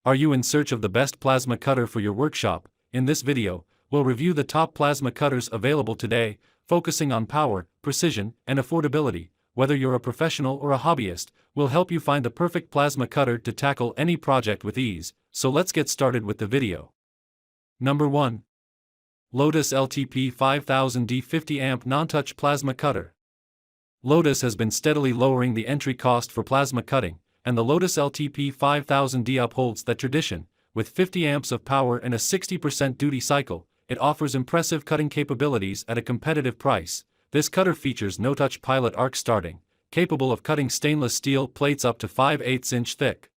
Are you in search of the best plasma cutter for your workshop? In this video, we'll review the top plasma cutters available today, focusing on power, precision, and affordability. Whether you're a professional or a hobbyist, we'll help you find the perfect plasma cutter to tackle any project with ease. So let's get started with the video. Number 1. Lotos LTP 5000D 50 amp non-touch plasma cutter. Lotos has been steadily lowering the entry cost for plasma cutting, and the Lotos LTP 5000D upholds that tradition. With 50 amps of power and a 60% duty cycle, it offers impressive cutting capabilities at a competitive price. This cutter features no-touch pilot arc starting, capable of cutting stainless steel plates up to 5/8 inch thick.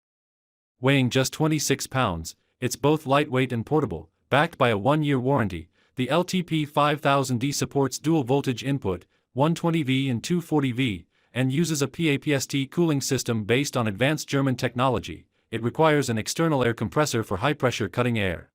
Weighing just 26 pounds, it's both lightweight and portable. Backed by a 1-year warranty, the LTP 5000D supports dual voltage input, 120V and 240V, and uses a PAPST cooling system based on advanced German technology. It requires an external air compressor for high-pressure cutting air.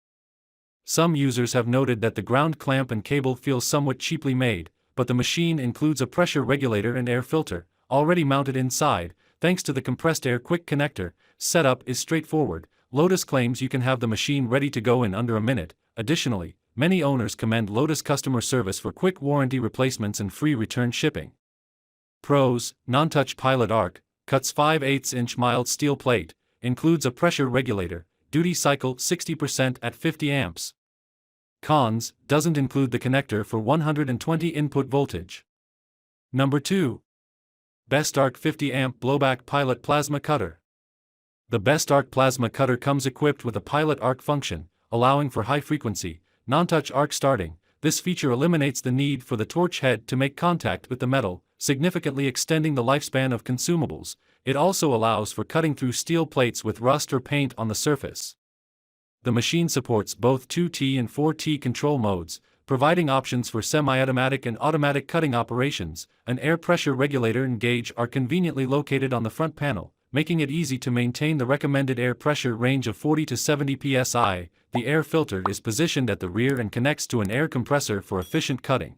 Some users have noted that the ground clamp and cable feel somewhat cheaply made, but the machine includes a pressure regulator and air filter, already mounted inside. Thanks to the compressed air quick connector, setup is straightforward. Lotos claims you can have the machine ready to go in under a minute. Additionally, many owners commend Lotos customer service for quick warranty replacements and free return shipping. Pros: non-touch pilot arc, cuts 5/8 inch mild steel plate, includes a pressure regulator, duty cycle 60% at 50 amps. Cons: doesn't include the connector for 120 input voltage. Number 2. Best Arc 50 amp blowback pilot plasma cutter. The Best Arc plasma cutter comes equipped with a pilot arc function, allowing for high-frequency, non-touch arc starting. This feature eliminates the need for the torch head to make contact with the metal, significantly extending the lifespan of consumables. It also allows for cutting through steel plates with rust or paint on the surface. The machine supports both 2T and 4T control modes, providing options for semi-automatic and automatic cutting operations. An air pressure regulator and gauge are conveniently located on the front panel, making it easy to maintain the recommended air pressure range of 40 to 70 psi. The air filter is positioned at the rear and connects to an air compressor for efficient cutting.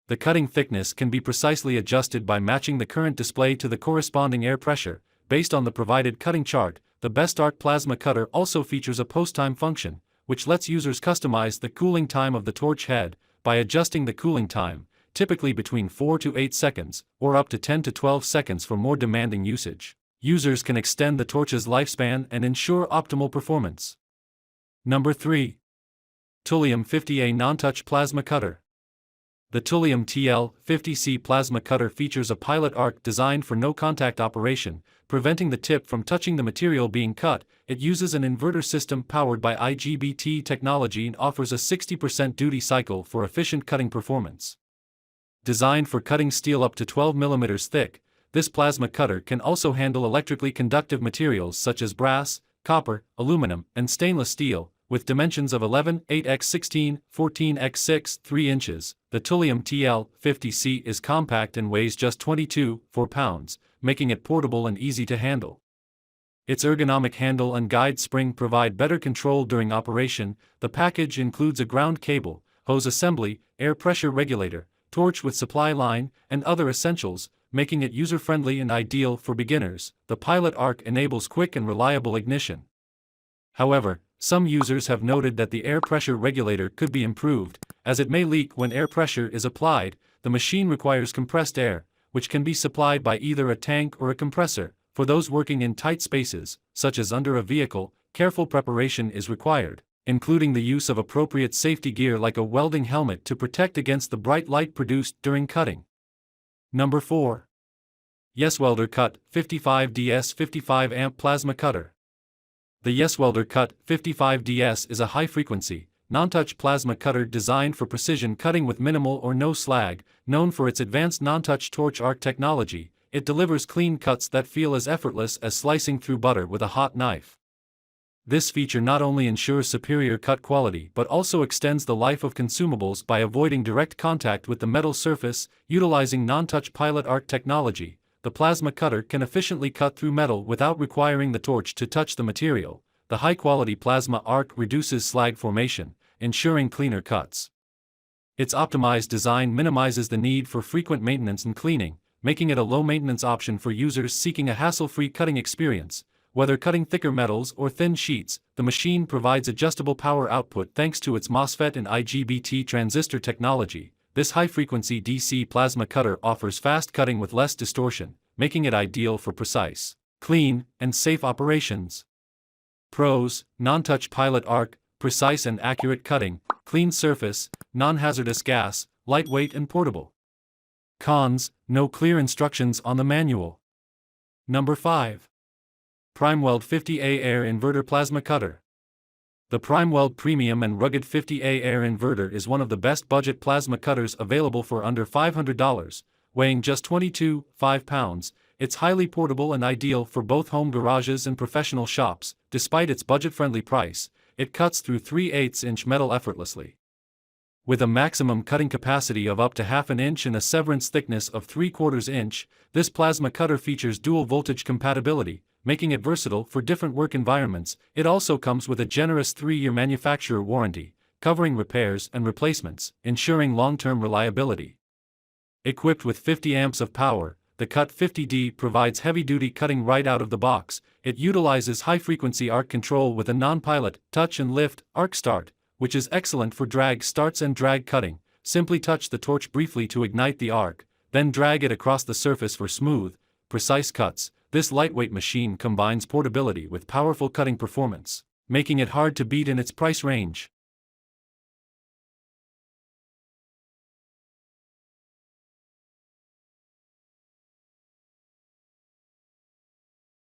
The cutting thickness can be precisely adjusted by matching the current display to the corresponding air pressure, based on the provided cutting chart. The Best Arc plasma cutter also features a post-time function, which lets users customize the cooling time of the torch head by adjusting the cooling time, typically between 4 to 8 seconds, or up to 10 to 12 seconds for more demanding usage. Users can extend the torch's lifespan and ensure optimal performance. Number 3. Thulium 50A non-touch plasma cutter. The Thulium TL50C plasma cutter features a pilot arc designed for no-contact operation, preventing the tip from touching the material being cut. It uses an inverter system powered by IGBT technology and offers a 60% duty cycle for efficient cutting performance. Designed for cutting steel up to 12 mm thick, this plasma cutter can also handle electrically conductive materials such as brass, copper, aluminum, and stainless steel. With dimensions of 11, 8x16, 14x6, 3 inches, the Thulium TL50C is compact and weighs just 22.4 pounds, making it portable and easy to handle. Its ergonomic handle and guide spring provide better control during operation. The package includes a ground cable, hose assembly, air pressure regulator, torch with supply line, and other essentials, making it user-friendly and ideal for beginners. The pilot arc enables quick and reliable ignition. However, some users have noted that the air pressure regulator could be improved, as it may leak when air pressure is applied. The machine requires compressed air, which can be supplied by either a tank or a compressor. For those working in tight spaces, such as under a vehicle, careful preparation is required, including the use of appropriate safety gear like a welding helmet to protect against the bright light produced during cutting. Number 4. YesWelder Cut 55DS 55 amp plasma cutter. The YesWelder Cut 55DS is a high-frequency, non-touch plasma cutter designed for precision cutting with minimal or no slag. Known for its advanced non-touch torch arc technology, it delivers clean cuts that feel as effortless as slicing through butter with a hot knife. This feature not only ensures superior cut quality but also extends the life of consumables by avoiding direct contact with the metal surface. Utilizing non-touch pilot arc technology, the plasma cutter can efficiently cut through metal without requiring the torch to touch the material. The high-quality plasma arc reduces slag formation, ensuring cleaner cuts. Its optimized design minimizes the need for frequent maintenance and cleaning, making it a low-maintenance option for users seeking a hassle-free cutting experience. Whether cutting thicker metals or thin sheets, the machine provides adjustable power output thanks to its MOSFET and IGBT transistor technology. This high-frequency DC plasma cutter offers fast cutting with less distortion, making it ideal for precise, clean, and safe operations. Pros: non-touch pilot arc, precise and accurate cutting, clean surface, non-hazardous gas, lightweight and portable. Cons: no clear instructions on the manual. Number 5. PrimeWeld 50A Air Inverter Plasma Cutter. The PrimeWeld Premium and Rugged 50A Air Inverter is one of the best budget plasma cutters available for under $500, weighing just 22.5 pounds. It's highly portable and ideal for both home garages and professional shops. Despite its budget-friendly price, it cuts through 3/8-inch metal effortlessly. With a maximum cutting capacity of up to 1/2 inch and a severance thickness of 3/4 inch, this plasma cutter features dual voltage compatibility, making it versatile for different work environments. It also comes with a generous 3-year manufacturer warranty, covering repairs and replacements, ensuring long-term reliability. Equipped with 50 amps of power, the Cut 50D provides heavy-duty cutting right out of the box. It utilizes high-frequency arc control with a non-pilot, touch and lift, arc start, which is excellent for drag starts and drag cutting. Simply touch the torch briefly to ignite the arc, then drag it across the surface for smooth, precise cuts. This lightweight machine combines portability with powerful cutting performance, making it hard to beat in its price range.